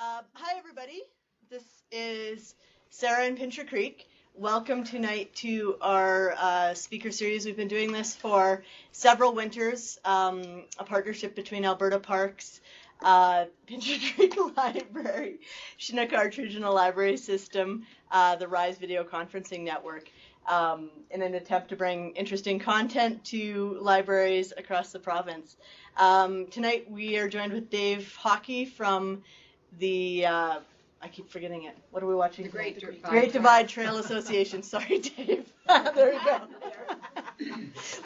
Hi, everybody. This is Sarah in Pincher Creek. Welcome tonight to our speaker series. We've been doing this for several winters, a partnership between Alberta Parks, Pincher Creek Library, Chinook Regional Library System, the RISE Video Conferencing Network, in an attempt to bring interesting content to libraries across the province. Tonight we are joined with Dave Hockey from the, I keep forgetting it. What are we watching? The Great Divide Trail Association. Sorry, Dave. There we go.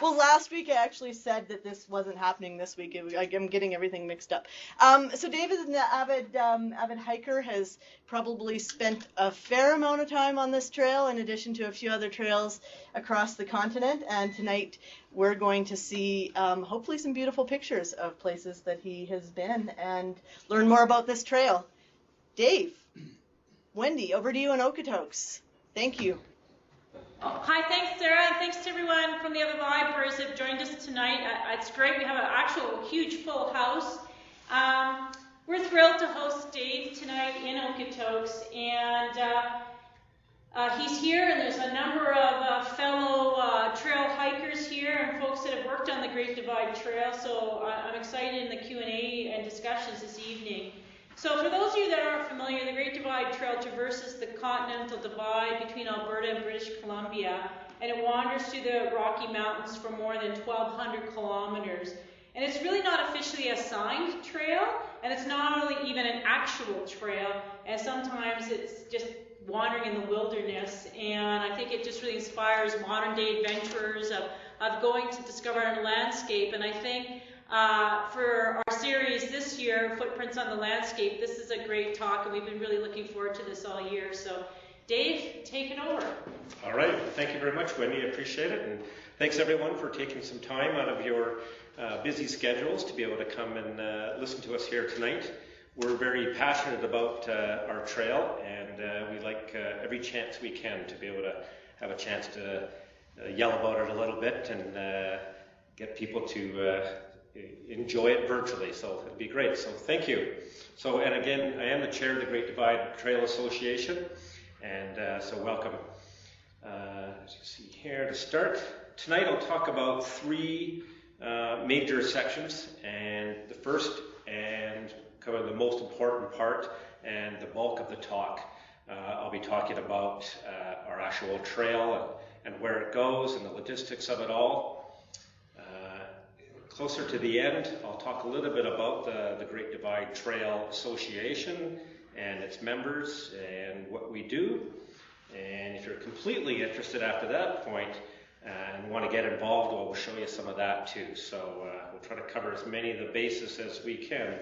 Well, last week I actually said that this wasn't happening this week. I'm getting everything mixed up. So Dave is an avid hiker, has probably spent a fair amount of time on this trail in addition to a few other trails across the continent. And tonight we're going to see hopefully some beautiful pictures of places that he has been and learn more about this trail. Dave, Wendy, over to you in Okotoks. Thank you. Oh, hi, thanks Sarah, and thanks to everyone from the other libraries that have joined us tonight. It's great, we have an actual huge full house. We're thrilled to host Dave tonight in Okotoks, and he's here, and there's a number of fellow trail hikers here and folks that have worked on the Great Divide Trail, so I'm excited in the Q&A and discussions this evening. So for those of you that aren't familiar, the Great Divide Trail traverses the continental divide between Alberta and British Columbia, and it wanders through the Rocky Mountains for more than 1,200 kilometers. And it's really not officially a signed trail, and it's not really even an actual trail, and sometimes it's just wandering in the wilderness, and I think it just really inspires modern day adventurers of going to discover a landscape. And I think for our series this year, Footprints on the Landscape, this is a great talk, and we've been really looking forward to this all year. So Dave, take it over. All right, thank you very much, Wendy. I appreciate it, and thanks everyone for taking some time out of your busy schedules to be able to come and listen to us here tonight. We're very passionate about our trail, and we like every chance we can to be able to have a chance to yell about it a little bit and get people to enjoy it virtually, so it'll be great. So thank you. So, and again, I am the chair of the Great Divide Trail Association, and so welcome. As you see here, to start, tonight I'll talk about three major sections, and the first and kind of the most important part and the bulk of the talk, I'll be talking about our actual trail and where it goes and the logistics of it all. Closer to the end, I'll talk a little bit about the Great Divide Trail Association and its members and what we do. And if you're completely interested after that point and want to get involved, well, we'll show you some of that too. So we'll try to cover as many of the bases as we can.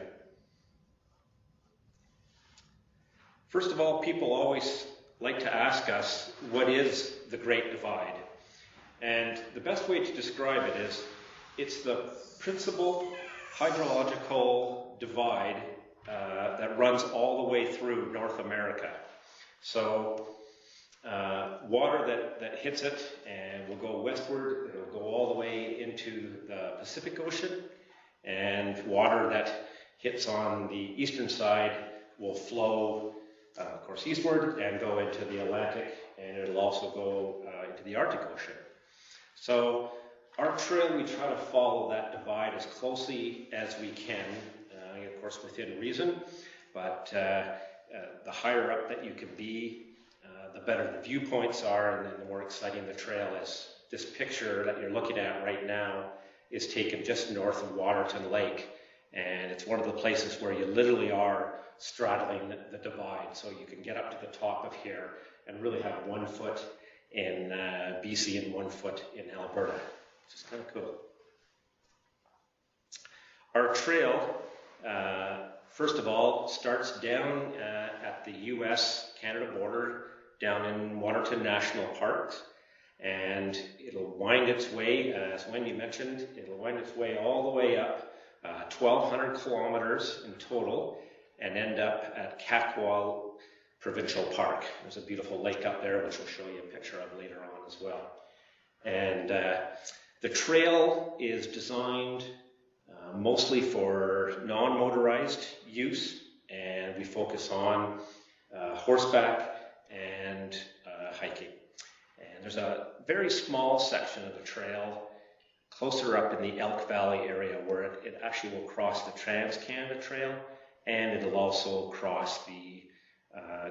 First of all, people always like to ask us, what is the Great Divide? And the best way to describe it is, it's the principal hydrological divide that runs all the way through North America. So water that hits it and will go westward, it'll go all the way into the Pacific Ocean, and water that hits on the eastern side will flow, of course, eastward and go into the Atlantic, and it'll also go into the Arctic Ocean. So our trail, we try to follow that divide as closely as we can, of course within reason, but the higher up that you can be, the better the viewpoints are, and then the more exciting the trail is. This picture that you're looking at right now is taken just north of Waterton Lake, and it's one of the places where you literally are straddling the divide, so you can get up to the top of here and really have 1 foot in BC and 1 foot in Alberta. Which is kind of cool. Our trail, first of all, starts down at the US-Canada border, down in Waterton National Park, and it'll wind its way, as Wendy mentioned, it'll wind its way all the way up 1,200 kilometers in total, and end up at Kakwa Provincial Park. There's a beautiful lake up there, which we'll show you a picture of later on as well. And the trail is designed mostly for non-motorized use, and and we focus on horseback and hiking. And there's a very small section of the trail closer up in the Elk Valley area where it actually will cross the Trans-Canada Trail, and it'll also cross the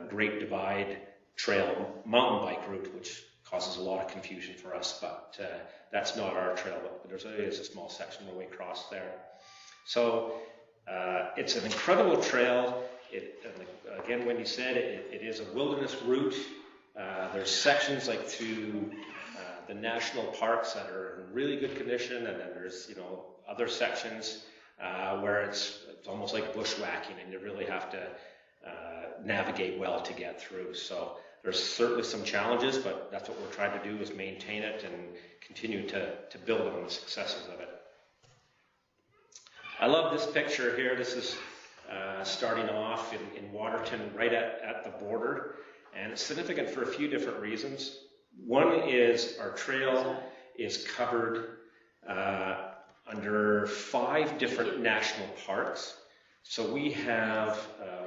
Great Divide Trail mountain bike route, which causes a lot of confusion for us, but that's not our trail, but there is a small section where we cross there. So it's an incredible trail. Again, Wendy said, it is a wilderness route. There's sections like through the national parks that are in really good condition, and then there's other sections where it's almost like bushwhacking, and you really have to navigate well to get through. So there's certainly some challenges, but that's what we're trying to do, is maintain it and continue to build on the successes of it. I love this picture here. This is starting off in Waterton, right at the border, and it's significant for a few different reasons. One is our trail is covered under 5 different national parks. So we have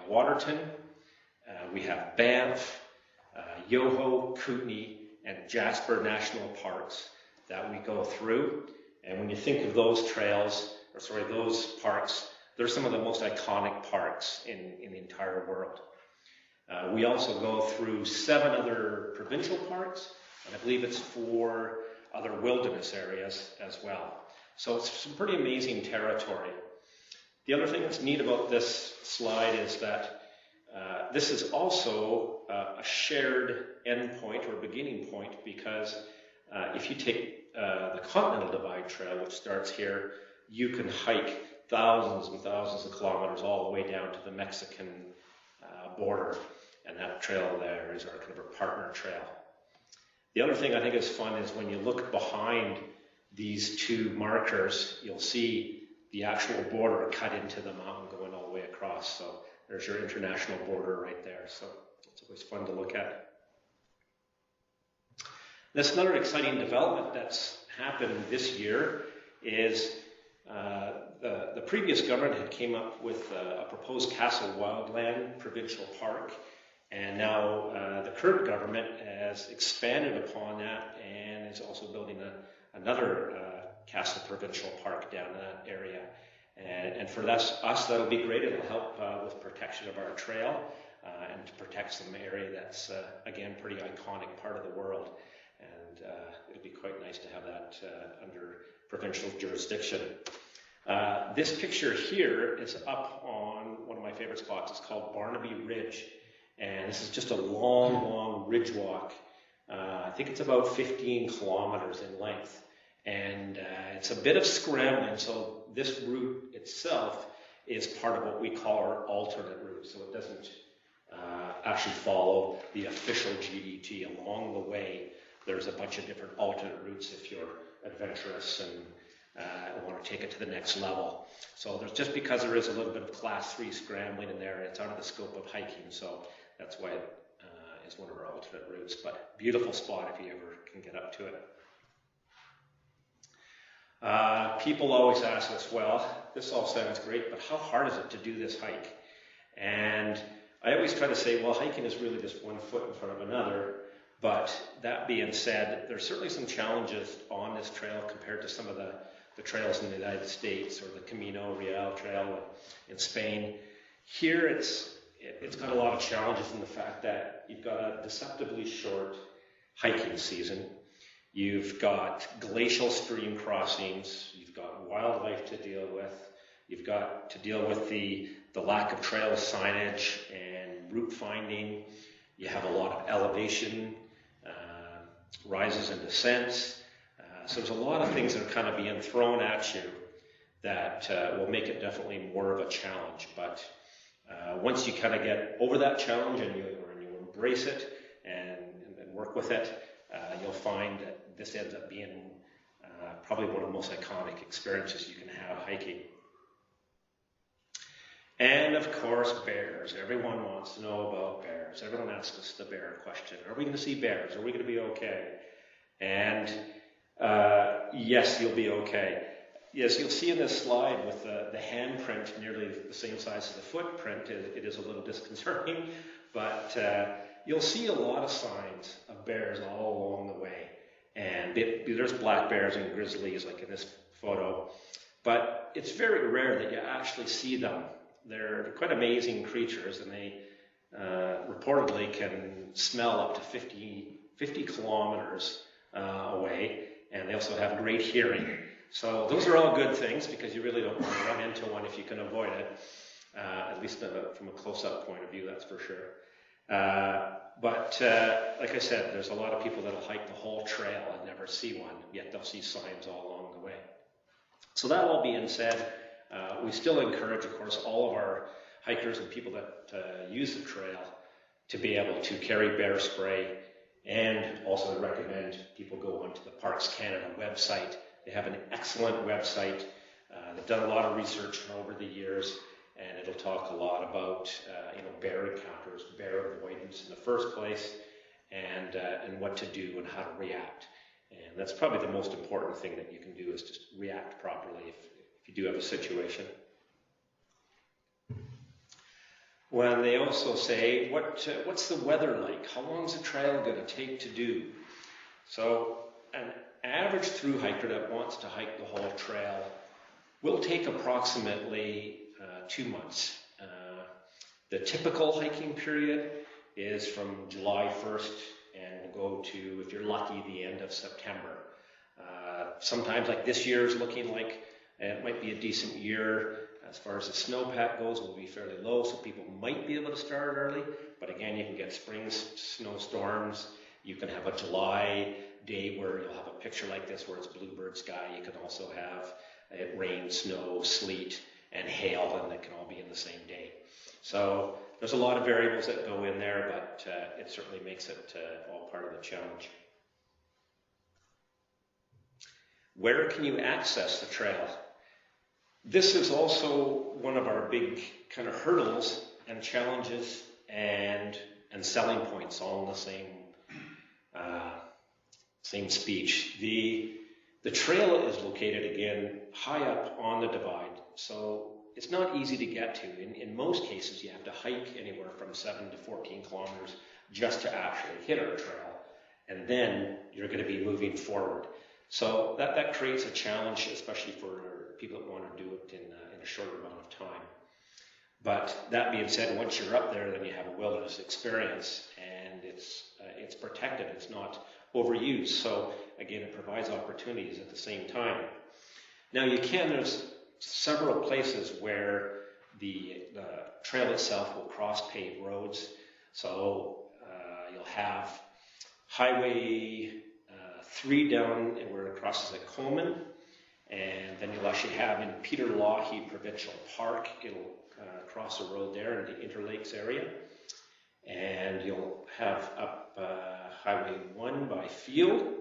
Waterton, we have Banff, Yoho, Kootenay, and Jasper National Parks that we go through. And when you think of those those parks, they're some of the most iconic parks in the entire world. We also go through 7 other provincial parks, and I believe it's 4 other wilderness areas as well. So it's some pretty amazing territory. The other thing that's neat about this slide is that this is also a shared endpoint or beginning point, because if you take the Continental Divide Trail, which starts here, you can hike thousands and thousands of kilometers all the way down to the Mexican border, and that trail there is our kind of a partner trail. The other thing I think is fun is when you look behind these 2 markers, you'll see the actual border cut into the mountain going all the way across. So there's your international border right there. So it's always fun to look at. This another exciting development that's happened this year is the previous government had came up with a proposed Castle Wildland Provincial Park, and now the current government has expanded upon that and is also building another Castle Provincial Park down in that area. And for us, that'll be great. It'll help with protection of our trail and to protect some area that's, again, pretty iconic part of the world. And it'll be quite nice to have that under provincial jurisdiction. This picture here is up on one of my favorite spots. It's called Barnaby Ridge. And this is just a long ridge walk. I think it's about 15 kilometers in length. And it's a bit of scrambling, so this route itself is part of what we call our alternate route. So it doesn't actually follow the official GDT. Along the way, there's a bunch of different alternate routes if you're adventurous and want to take it to the next level. So there's just because there is a little bit of class 3 scrambling in there, it's out of the scope of hiking. So that's why it is one of our alternate routes. But beautiful spot if you ever can get up to it. People always ask us, well, this all sounds great, but how hard is it to do this hike? And I always try to say, well, hiking is really just one foot in front of another. But that being said, there's certainly some challenges on this trail compared to some of the trails in the United States, or the Camino Real Trail in Spain. Here, it's got a lot of challenges in the fact that you've got a deceptively short hiking season. You've got glacial stream crossings. You've got wildlife to deal with. You've got to deal with the lack of trail signage and route finding. You have a lot of elevation, rises and descents. So there's a lot of things that are kind of being thrown at you that will make it definitely more of a challenge. But once you kind of get over that challenge and you embrace it and work with it, you'll find that this ends up being probably one of the most iconic experiences you can have hiking. And of course, bears. Everyone wants to know about bears. Everyone asks us the bear question. Are we going to see bears? Are we going to be okay? And yes, you'll be okay. Yes, you'll see in this slide with the handprint nearly the same size as the footprint, it is a little disconcerting, but you'll see a lot of signs of bears all along the way. And there's black bears and grizzlies like in this photo, but it's very rare that you actually see them. They're quite amazing creatures, and they reportedly can smell up to 50 kilometers away, and they also have great hearing. So those are all good things because you really don't want to run into one if you can avoid it, at least from a close-up point of view, that's for sure. But like I said, there's a lot of people that'll hike the whole trail and never see one, yet they'll see signs all along the way. So that all being said, we still encourage, of course, all of our hikers and people that use the trail to be able to carry bear spray, and also recommend people go onto the Parks Canada website. They have an excellent website. They've done a lot of research over the years, and it'll talk a lot about bear encounters, bear avoidance in the first place, and what to do and how to react. And that's probably the most important thing that you can do, is just react properly if you do have a situation. When they also say, what's the weather like? How long is the trail going to take to do? So an average through hiker that wants to hike the whole trail will take approximately 2 months. The typical hiking period is from July 1st and will go to, if you're lucky, the end of September. Sometimes, like this year is looking like it might be a decent year. As far as the snowpack goes, it will be fairly low, so people might be able to start early. But again, you can get spring snowstorms. You can have a July day where you'll have a picture like this where it's bluebird sky. You can also have it rain, snow, sleet, and hail, and it can all be in the same day. So there's a lot of variables that go in there, but it certainly makes it all part of the challenge. Where can you access the trail? This is also one of our big kind of hurdles and challenges and selling points, all in the same speech. The trail is located, again, high up on the divide, so it's not easy to get to. In most cases, you have to hike anywhere from 7 to 14 kilometers just to actually hit our trail, and then you're going to be moving forward. So that creates a challenge, especially for people that want to do it in a shorter amount of time. But that being said, once you're up there, then you have a wilderness experience, and it's protected. It's not overused. So again, it provides opportunities at the same time. Now there's several places where the trail itself will cross paved roads. So you'll have Highway 3 down and where it crosses at Coleman, and then you'll actually have in Peter Lougheed Provincial Park, it'll cross the road there in the Interlakes area, and you'll have up Highway 1 by Field.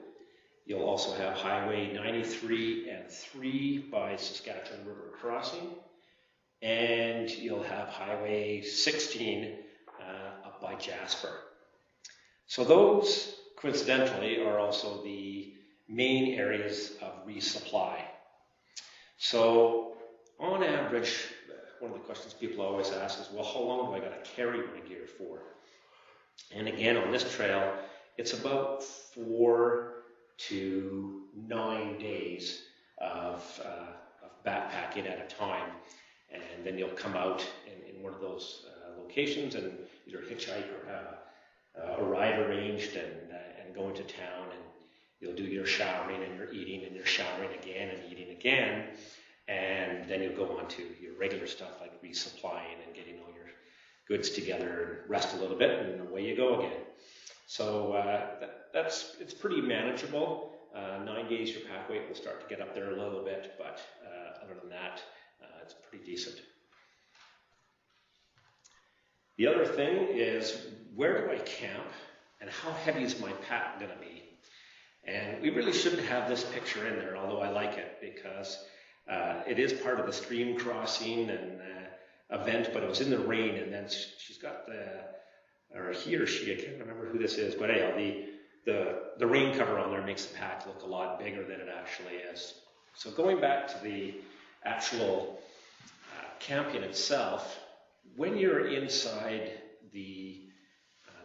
You'll also have Highway 93 and 3 by Saskatchewan River Crossing, and you'll have Highway 16 up by Jasper. So those, coincidentally, are also the main areas of resupply. So on average, one of the questions people always ask is, well, how long do I got to carry my gear for? And again, on this trail, it's about 4 to 9 days of backpacking at a time. And then you'll come out in one of those locations and either hitchhike or have a ride arranged and go into town, and you'll do your showering and your eating and your showering again and eating again, and then you'll go on to your regular stuff like resupplying and getting all your goods together and rest a little bit, and away you go again. So it's pretty manageable. 9 days your pack weight will start to get up there a little bit, but other than that, it's pretty decent. The other thing is, where do I camp and how heavy is my pack going to be? And we really shouldn't have this picture in there, although I like it, because it is part of the stream crossing and event, but it was in the rain, and then she's got or he or she, I can't remember who this is, but anyhow, the rain cover on there makes the pack look a lot bigger than it actually is. So going back to the actual camping itself, when you're inside the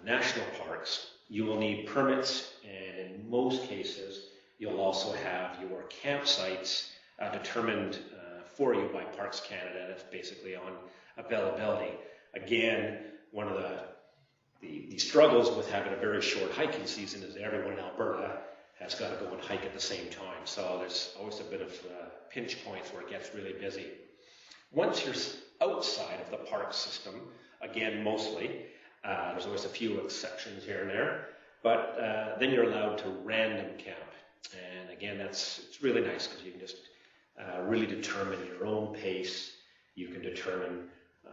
national parks, you will need permits, and in most cases, you'll also have your campsites determined for you by Parks Canada. That's basically on availability. Again, one of the struggles with having a very short hiking season is that everyone in Alberta has got to go and hike at the same time. So there's always a bit of pinch points where it gets really busy. Once you're outside of the park system, again, mostly, there's always a few exceptions here and there, but then you're allowed to random camp. And again, it's really nice because you can just really determine your own pace. You can determine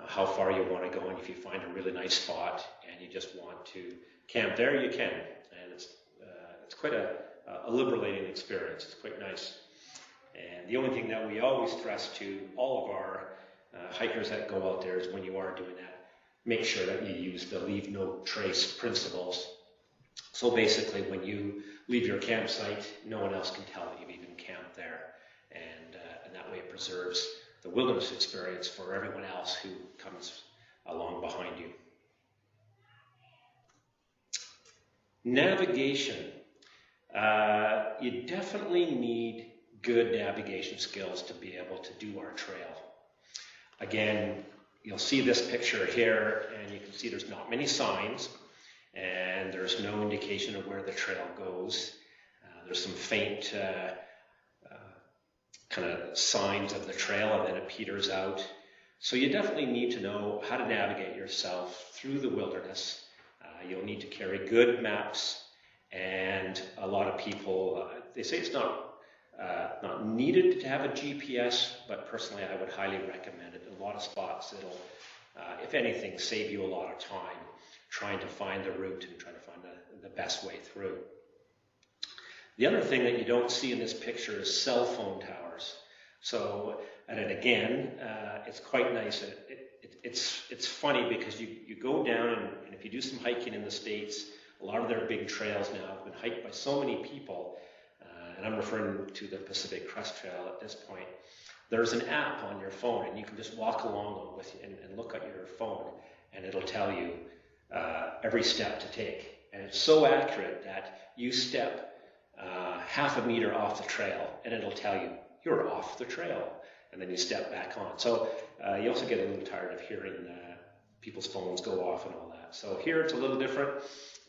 how far you want to go, and if you find a really nice spot and you just want to camp there, you can. And it's quite a liberating experience. It's quite nice. And the only thing that we always stress to all of our hikers that go out there is when you are doing that, make sure that you use the leave no trace principles. So basically, when you leave your campsite, no one else can tell that you've even camped there. And that way it preserves the wilderness experience for everyone else who comes along behind you. Navigation. You definitely need good navigation skills to be able to do our trail. Again, you'll see this picture here, and you can see there's not many signs, and there's no indication of where the trail goes. There's some faint kind of signs of the trail, and then it peters out. So you definitely need to know how to navigate yourself through the wilderness. You'll need to carry good maps, and a lot of people, they say it's not needed to have a GPS, but personally I would highly recommend it. In a lot of spots it'll, if anything, save you a lot of time trying to find the route and trying to find the best way through. The other thing that you don't see in this picture is cell phone towers. So, and again, it's quite nice. It's funny because you go down, and if you do some hiking in the States, a lot of their big trails now have been hiked by so many people, and I'm referring to the Pacific Crest Trail at this point. There's an app on your phone, and you can just walk along with and look at your phone, and it'll tell you every step to take. And it's so accurate that you step half a meter off the trail, and it'll tell you you're off the trail, and then you step back on. So you also get a little tired of hearing people's phones go off and all that. So here it's a little different.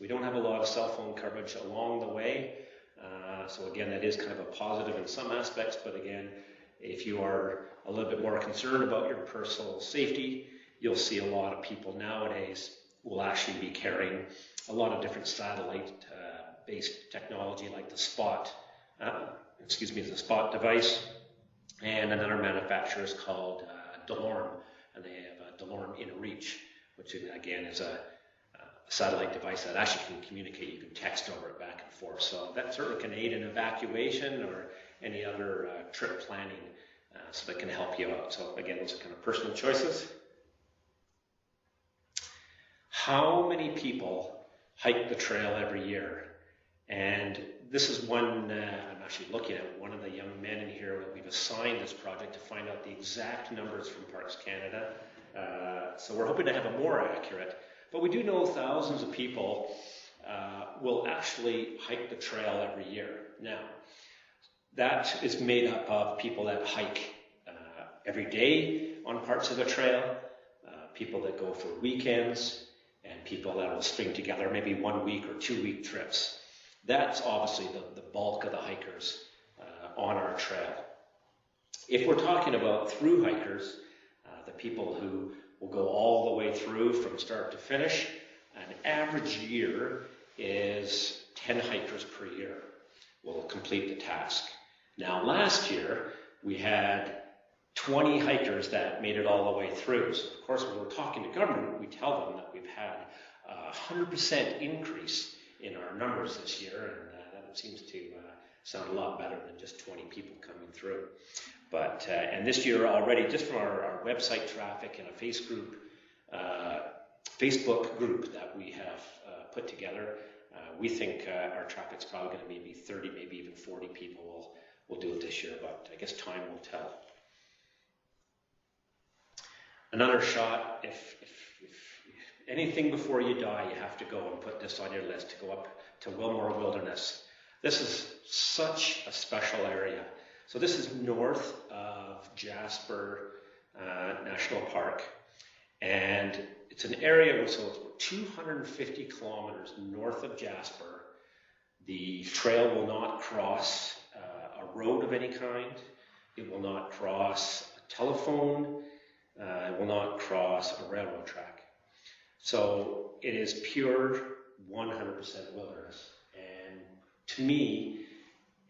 We don't have a lot of cell phone coverage along the way. So again, that is kind of a positive in some aspects, but again, if you are a little bit more concerned about your personal safety, you'll see a lot of people nowadays will actually be carrying a lot of different satellite-based technology like the Spot device, and another manufacturer is called DeLorme, and they have a DeLorme InReach, which again is a satellite device that actually can communicate. You can text over it back and forth. So that certainly can aid in evacuation or any other trip planning, so that can help you out. So again, those are kind of personal choices. How many people hike the trail every year? And this is one, I'm actually looking at one of the young men in here that we've assigned this project to find out the exact numbers from Parks Canada. So we're hoping to have a more accurate. But we do know thousands of people will actually hike the trail every year. Now, that is made up of people that hike every day on parts of the trail, people that go for weekends, and people that will string together maybe 1 week or 2 week trips. That's obviously the bulk of the hikers on our trail. If we're talking about through hikers, the people who will go all the way through from start to finish, an average year is 10 hikers per year will complete the task. Now last year we had 20 hikers that made it all the way through. So of course when we're talking to government, we tell them that we've had a 100% increase in our numbers this year, and that seems to sound a lot better than just 20 people coming through. But and this year already, just from our website traffic and a Facebook group that we have put together, we think our traffic's probably going to maybe 30, maybe even 40 people we'll do it this year, but I guess time will tell. Another shot, if anything before you die, you have to go and put this on your list to go up to Wilmore Wilderness. This is such a special area. So this is north of Jasper National Park, and it's an area so it's 250 kilometers north of Jasper. The trail will not cross a road of any kind. It will not cross a telephone. It will not cross a railroad track. So it is pure 100% wilderness. And to me,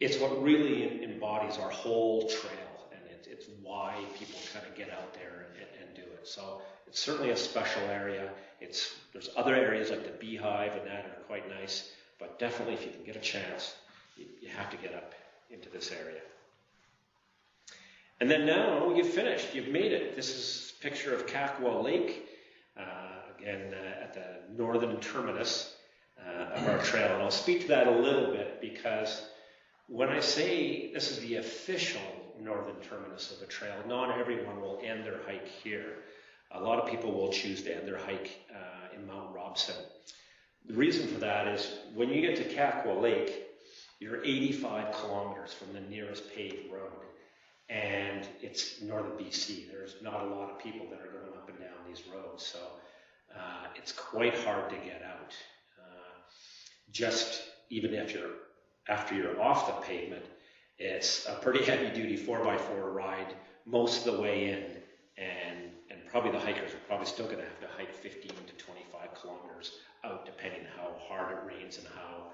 it's what really embodies our whole trail, and it's why people kind of get out there and do it. So it's certainly a special area. There's other areas like the Beehive and that are quite nice, but definitely if you can get a chance, you have to get up into this area. And then now you've finished, you've made it. This is a picture of Kakwa Lake, again at the northern terminus of our trail. And I'll speak to that a little bit because when I say this is the official northern terminus of the trail, not everyone will end their hike here. A lot of people will choose to end their hike in Mount Robson. The reason for that is when you get to Kakwa Lake, you're 85 kilometers from the nearest paved road. And it's northern BC. There's not a lot of people that are going up and down these roads, so it's quite hard to get out. Just even after you're off the pavement, it's a pretty heavy-duty 4x4 ride most of the way in, and probably the hikers are probably still going to have to hike 15 to 25 kilometers out, depending how hard it rains and how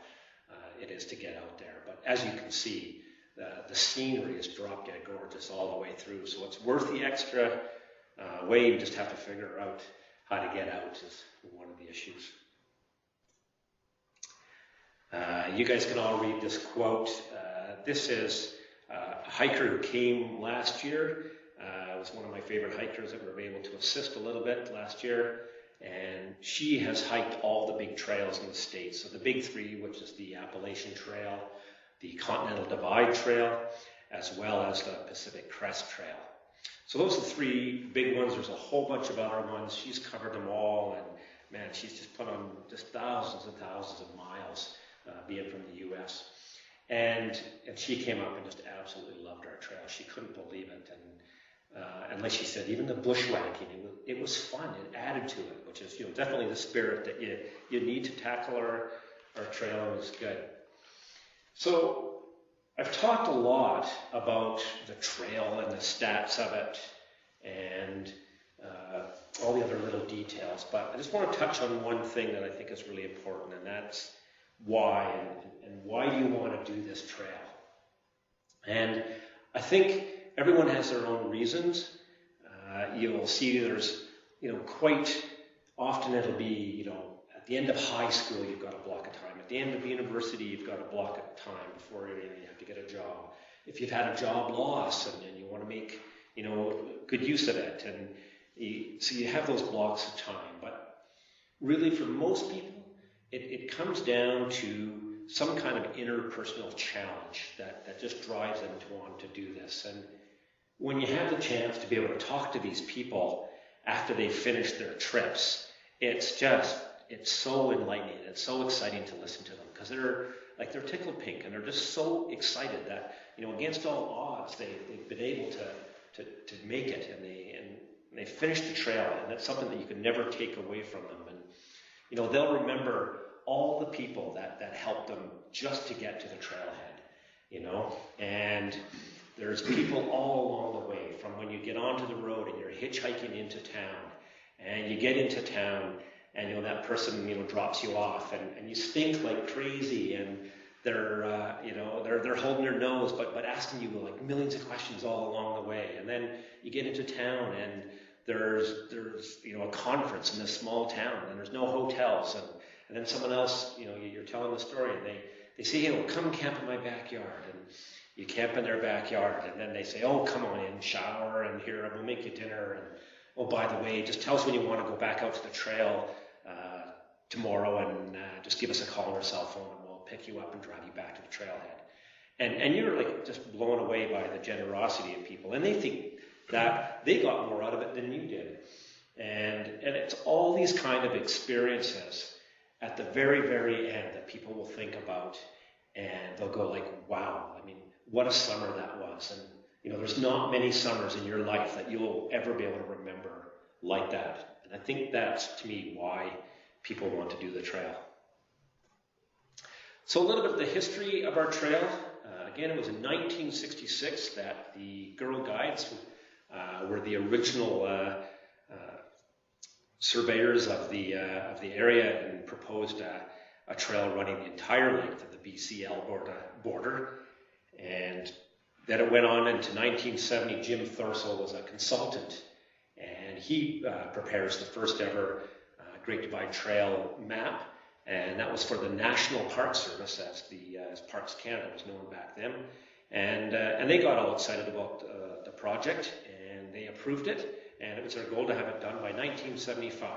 it is to get out there. But as you can see, the scenery is drop dead gorgeous all the way through, so it's worth the extra way. You just have to figure out how to get out is one of the issues. You guys can all read this quote. This is a hiker who came last year. It was one of my favorite hikers that we were able to assist a little bit last year, and she has hiked all the big trails in the States. So the big three, which is the Appalachian Trail, the Continental Divide Trail, as well as the Pacific Crest Trail. So those are the three big ones. There's a whole bunch of other ones. She's covered them all, and man, she's just put on just thousands and thousands of miles, being from the U.S. And she came up and just absolutely loved our trail. She couldn't believe it, and like she said, even the bushwhacking, it was fun. It added to it, which is definitely the spirit that you need to tackle our trail. It was good. So I've talked a lot about the trail and the stats of it and all the other little details, but I just want to touch on one thing that I think is really important, and that's why, and why do you want to do this trail? And I think everyone has their own reasons. You'll see there's, quite often it'll be, at the end of high school, you've got a block of time. At the end of university, you've got a block of time before you have to get a job. If you've had a job loss and you want to make, good use of it, so you have those blocks of time. But really, for most people, it comes down to some kind of interpersonal challenge that just drives them to want to do this. And when you have the chance to be able to talk to these people after they've finished their trips, it's so enlightening. It's so exciting to listen to them because they're tickled pink and they're just so excited that, against all odds, they've been able to make it, and they finished the trail, and that's something that you can never take away from them. And, they'll remember all the people that helped them just to get to the trailhead, and there's people all along the way, from when you get onto the road and you're hitchhiking into town, and you get into town, and that person drops you off, and you stink like crazy, and they're holding their nose, but asking you like millions of questions all along the way, and then you get into town, and there's a conference in this small town, and there's no hotels, and then someone else, you're telling the story, and they say, hey, well, come camp in my backyard, and you camp in their backyard, and then they say, oh, come on in, shower, and here, we'll make you dinner, and oh, by the way, just tell us when you want to go back out to the trail tomorrow, and just give us a call on our cell phone, and we'll pick you up and drive you back to the trailhead. And you're like just blown away by the generosity of people. And they think that they got more out of it than you did. And it's all these kind of experiences at the very, very end that people will think about, and they'll go like, wow, I mean, what a summer that was. And, you know, there's not many summers in your life that you'll ever be able to remember like that. And I think that's, to me, why people want to do the trail. So a little bit of the history of our trail. Again, it was in 1966 that the Girl Guides were the original surveyors of the area and proposed a trail running the entire length of the BC-Alberta border. And then it went on into 1970. Jim Thorsell was a consultant, and he prepares the first ever Great Divide Trail map, and that was for the National Park Service, as Parks Canada was known back then. And they got all excited about the project, and they approved it. And it was their goal to have it done by 1975.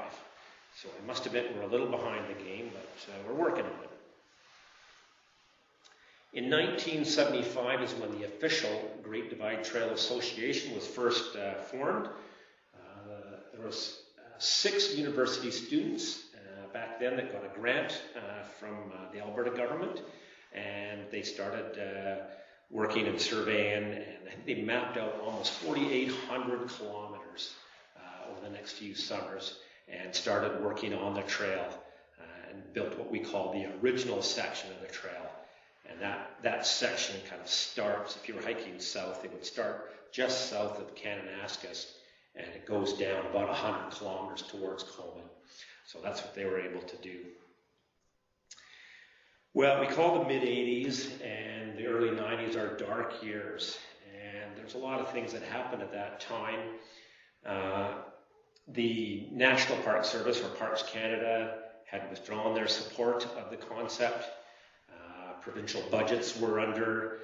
So I must admit we're a little behind the game, but we're working on it. In 1975 is when the official Great Divide Trail Association was first formed. There was 6 university students back then that got a grant from the Alberta government, and they started working and surveying, and I think they mapped out almost 4,800 kilometers over the next few summers, and started working on the trail and built what we call the original section of the trail. And that section kind of starts, if you were hiking south, it would start just south of Kananaskis, and it goes down about 100 kilometers towards Coleman. So that's what they were able to do. Well, we call the mid-'80s and the early '90s our dark years, and there's a lot of things that happened at that time. The National Park Service, or Parks Canada, had withdrawn their support of the concept. Provincial budgets were under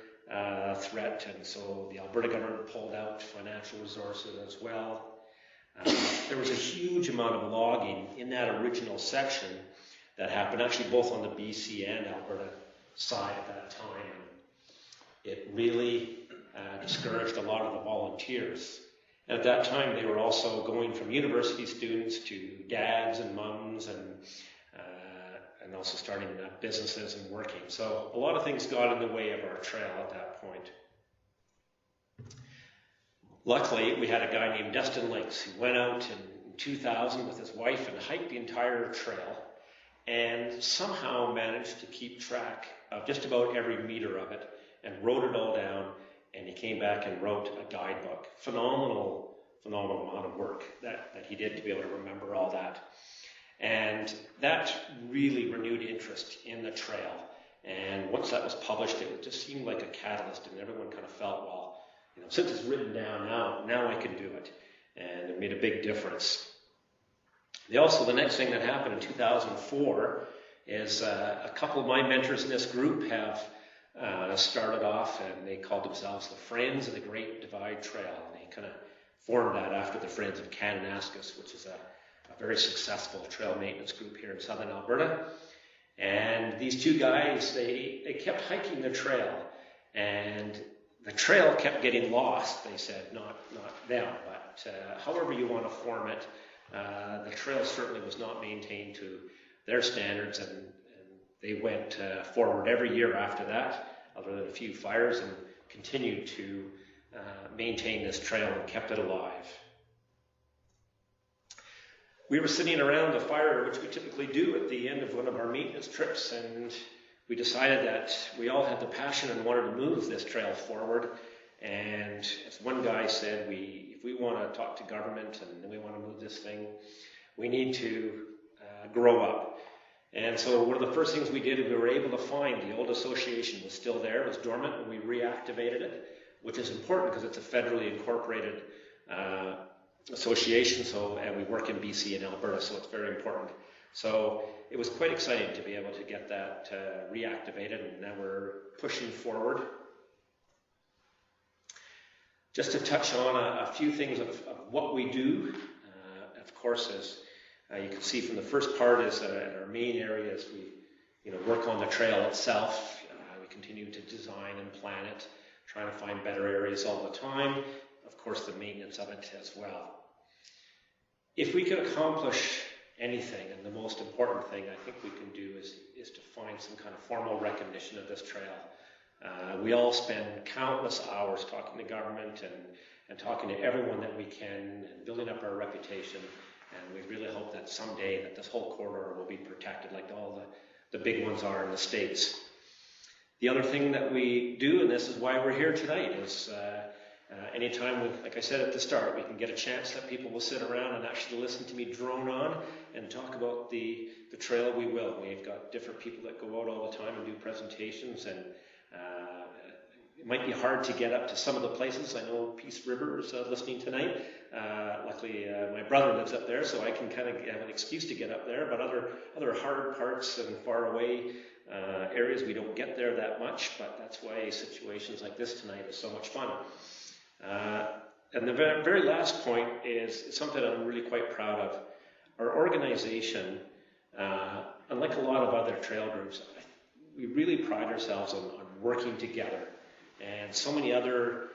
threat, and so the Alberta government pulled out financial resources as well. There was a huge amount of logging in that original section that happened, actually both on the BC and Alberta side at that time. It really discouraged a lot of the volunteers. And at that time, they were also going from university students to dads and mums, and also starting businesses and working. So a lot of things got in the way of our trail at that point. Luckily, we had a guy named Destin Lakes who went out in 2000 with his wife and hiked the entire trail, and somehow managed to keep track of just about every meter of it and wrote it all down, and he came back and wrote a guidebook. Phenomenal amount of work that he did to be able to remember all that. And that really renewed interest in the trail. And once that was published, it just seemed like a catalyst, and everyone kind of felt, well, you know, since it's written down now I can do it. And it made a big difference. The next thing that happened in 2004 is a couple of my mentors in this group have started off, and they called themselves the Friends of the Great Divide Trail. And they kind of formed that after the Friends of Kananaskis, which is a very successful trail maintenance group here in southern Alberta. And these two guys, they kept hiking the trail, and the trail kept getting lost, they said, not them, but however you want to form it, the trail certainly was not maintained to their standards, and they went forward every year after that, other than a few fires, and continued to maintain this trail and kept it alive. We were sitting around a fire, which we typically do at the end of one of our maintenance trips, and we decided that we all had the passion and wanted to move this trail forward. And as one guy said, if we want to talk to government and we want to move this thing, we need to grow up. And so one of the first things we did, we were able to find the old association was still there, it was dormant, and we reactivated it, which is important because it's a federally incorporated association, and we work in BC and Alberta, so it's very important. So it was quite exciting to be able to get that reactivated, and now we're pushing forward. Just to touch on a few things of what we do, of course, as you can see from the first part, is our main areas we work on the trail itself. We can continue to design and plan it, trying to find better areas all the time. Of course, the maintenance of it as well. If we could accomplish anything, and the most important thing I think we can do is to find some kind of formal recognition of this trail. We all spend countless hours talking to government and talking to everyone that we can and building up our reputation. And we really hope that someday that this whole corridor will be protected like all the big ones are in the States. The other thing that we do, and this is why we're here tonight, is anytime, like I said at the start, we can get a chance that people will sit around and actually listen to me drone on and talk about the trail, we will. We've got different people that go out all the time and do presentations, and it might be hard to get up to some of the places. I know Peace River is listening tonight. Luckily, my brother lives up there, so I can kind of have an excuse to get up there, but other hard parts and far away areas, we don't get there that much, but that's why situations like this tonight is so much fun. And the very last point is something I'm really quite proud of. Our organization, unlike a lot of other trail groups, we really pride ourselves on working together. And so many other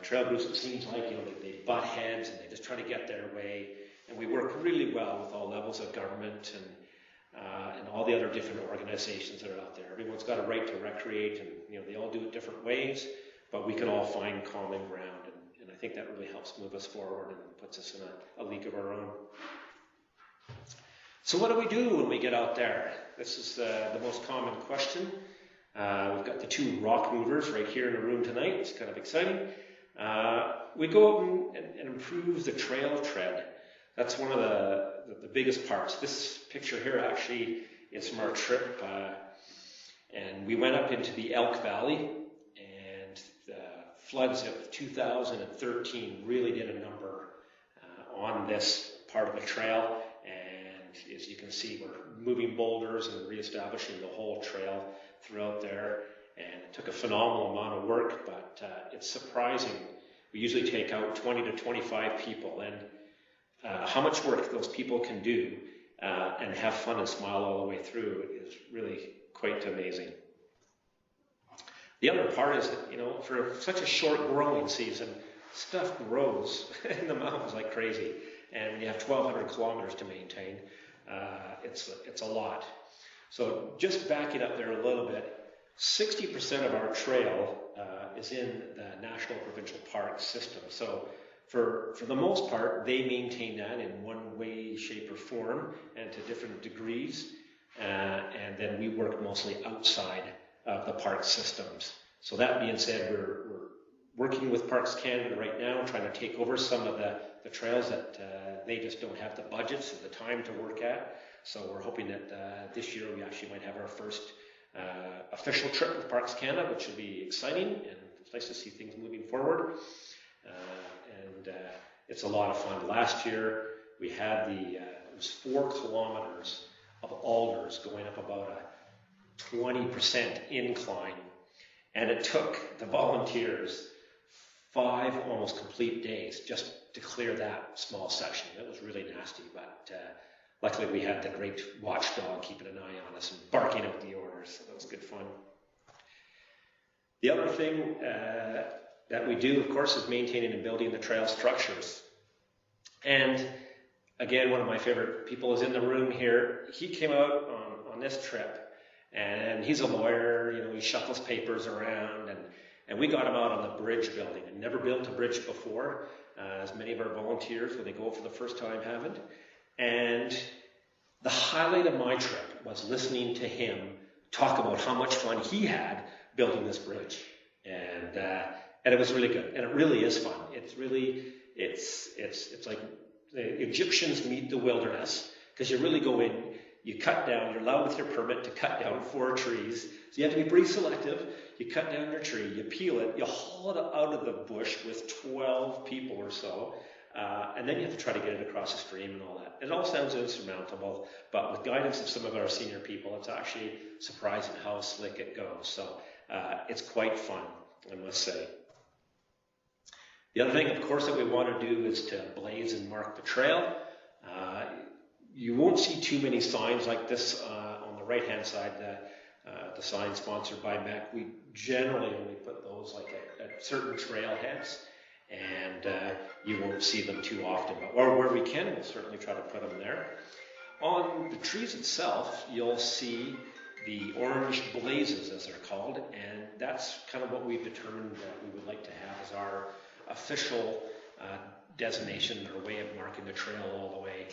trail groups, it seems like, they butt heads and they just try to get their way. And we work really well with all levels of government and all the other different organizations that are out there. Everyone's got a right to recreate, and they all do it different ways, but we can all find common ground. And I think that really helps move us forward and puts us in a league of our own. So what do we do when we get out there? This is the most common question. We've got the two rock movers right here in the room tonight. It's kind of exciting. We go out and improve the trail tread. That's one of the biggest parts. This picture here actually is from our trip. And we went up into the Elk Valley, and the floods of 2013 really did a number on this part of the trail. And as you can see, we're moving boulders and reestablishing the whole trail throughout there, and it took a phenomenal amount of work, but it's surprising. We usually take out 20 to 25 people, and how much work those people can do and have fun and smile all the way through is really quite amazing. The other part is that, for such a short growing season, stuff grows in the mountains like crazy, and when you have 1,200 kilometers to maintain, it's a lot. So just backing up there a little bit, 60% of our trail is in the National Provincial Parks system. So for the most part, they maintain that in one way, shape, or form, and to different degrees. And then we work mostly outside of the park systems. So that being said, we're working with Parks Canada right now, trying to take over some of the trails that they just don't have the budgets or the time to work at. So we're hoping that this year we actually might have our first official trip with Parks Canada, which will be exciting, and it's nice to see things moving forward. And it's a lot of fun. Last year we had it was 4 kilometers of alders going up about a 20% incline, and it took the volunteers 5 almost complete days just to clear that small section. It was really nasty, but luckily we had the great watchdog keeping an eye on us and barking out the orders, so that was good fun. The other thing that we do, of course, is maintaining and building the trail structures. And again, one of my favorite people is in the room here. He came out on this trip, and he's a lawyer, he shuffles papers around, and we got him out on the bridge building. I'd never built a bridge before, as many of our volunteers, when they go for the first time, haven't. And the highlight of my trip was listening to him talk about how much fun he had building this bridge. And it was really good. And it really is fun. It's really, it's like the Egyptians meet the wilderness, because you really go in, you cut down, you're allowed with your permit to cut down 4 trees. So you have to be pretty selective. You cut down your tree, you peel it, you haul it out of the bush with 12 people or so. And then you have to try to get it across the stream and all that. It all sounds insurmountable, but with guidance of some of our senior people, it's actually surprising how slick it goes. So it's quite fun, I must say. The other thing, of course, that we want to do is to blaze and mark the trail. You won't see too many signs like this on the right-hand side. the sign sponsored by MEC. We generally only put those like at certain trailheads, and you won't see them too often. But where we can, we'll certainly try to put them there. On the trees itself, you'll see the orange blazes, as they're called, and that's kind of what we've determined that we would like to have as our official designation or way of marking the trail all the way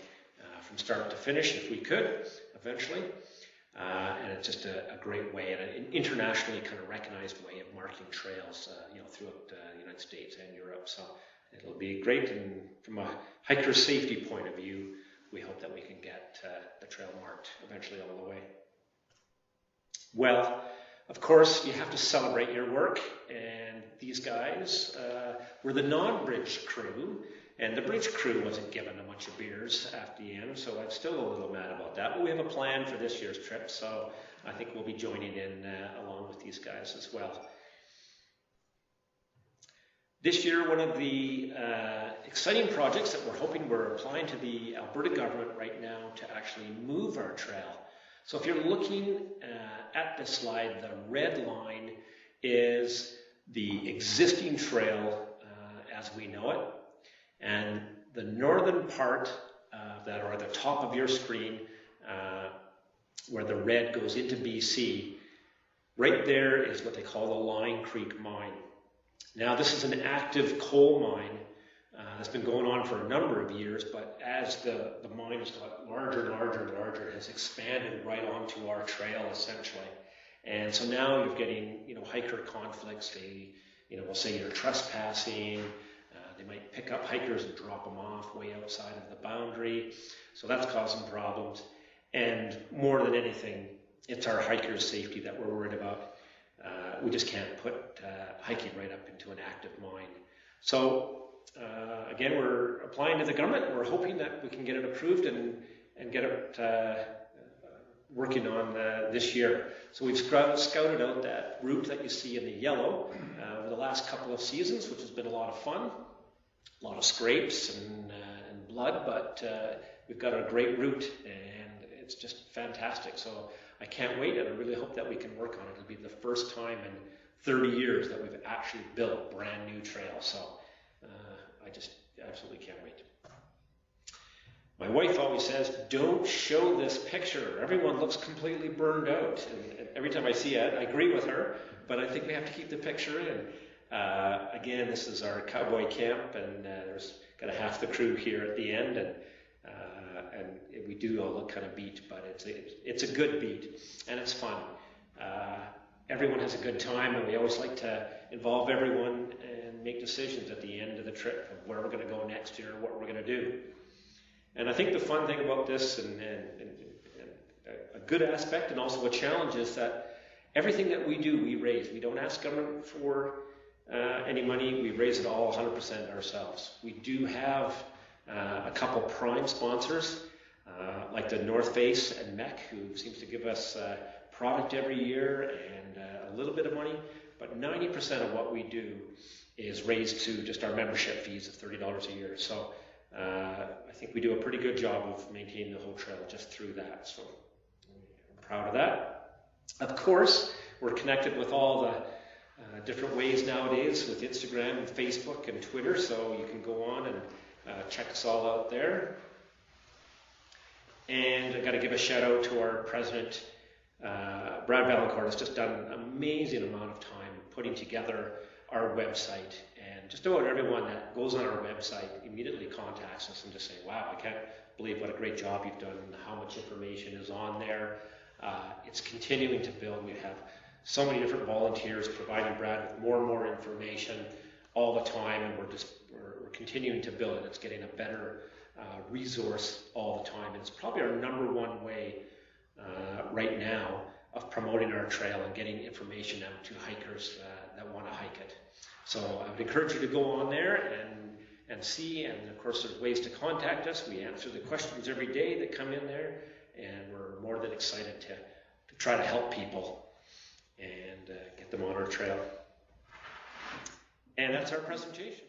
from start to finish, if we could, eventually. And it's just a great way, and an internationally kind of recognized way of marking trails, throughout the United States and Europe. So it'll be great, and from a hiker safety point of view, we hope that we can get the trail marked eventually all the way. Well, of course, you have to celebrate your work, and these guys were the non-bridge crew, and the bridge crew wasn't given a bunch of beers after the end, so I'm still a little mad about that. But we have a plan for this year's trip, so I think we'll be joining in along with these guys as well. This year, one of the exciting projects that we're applying to the Alberta government right now to actually move our trail. So if you're looking at this slide, the red line is the existing trail as we know it. And the northern part that are at the top of your screen, where the red goes into BC, right there is what they call the Line Creek Mine. Now, this is an active coal mine that's been going on for a number of years, but as the mine has got larger and larger and larger, it has expanded right onto our trail, essentially. And so now you're getting, hiker conflicts. They, will say you're trespassing. They might pick up hikers and drop them off way outside of the boundary. So that's causing problems. And more than anything, it's our hikers' safety that we're worried about. We just can't put hiking right up into an active mine. So again, we're applying to the government. We're hoping that we can get it approved and get it working on this year. So we've scouted out that route that you see in the yellow over the last couple of seasons, which has been a lot of fun. A lot of scrapes and blood, but we've got a great route, and it's just fantastic. So I can't wait, and I really hope that we can work on it. It'll be the first time in 30 years that we've actually built brand new trails. So I just absolutely can't wait. My wife always says, don't show this picture. Everyone looks completely burned out. And every time I see it, I agree with her, but I think we have to keep the picture in. Again, this is our cowboy camp, and there's kind of half the crew here at the end, and we do all look kind of beat, but it's a good beat, and it's fun. Everyone has a good time, and we always like to involve everyone and make decisions at the end of the trip of where we're going to go next year, what we're going to do. And I think the fun thing about this, and a good aspect and also a challenge, is that everything that we do, we raise. We don't ask government for any money. We raise it all 100% ourselves. We do have a couple prime sponsors, like the North Face and MEC, who seems to give us product every year and a little bit of money, but 90% of what we do is raised to just our membership fees of $30 a year. So I think we do a pretty good job of maintaining the whole trail just through that. So I'm proud of that. Of course, we're connected with all the different ways nowadays with Instagram and Facebook and Twitter, so you can go on and check us all out there. And I've got to give a shout out to our president, Brad Valancourt. Has just done an amazing amount of time putting together our website, and just about everyone that goes on our website immediately contacts us and just say, wow, I can't believe what a great job you've done and how much information is on there. It's continuing to build. We have so many different volunteers providing Brad with more and more information all the time, and we're continuing to build it. It's getting a better resource all the time, and it's probably our number one way right now of promoting our trail and getting information out to hikers that want to hike it. So I would encourage you to go on there and see, and of course there's ways to contact us. We answer the questions every day that come in there, and we're more than excited to try to help people and get them on our trail. And that's our presentation.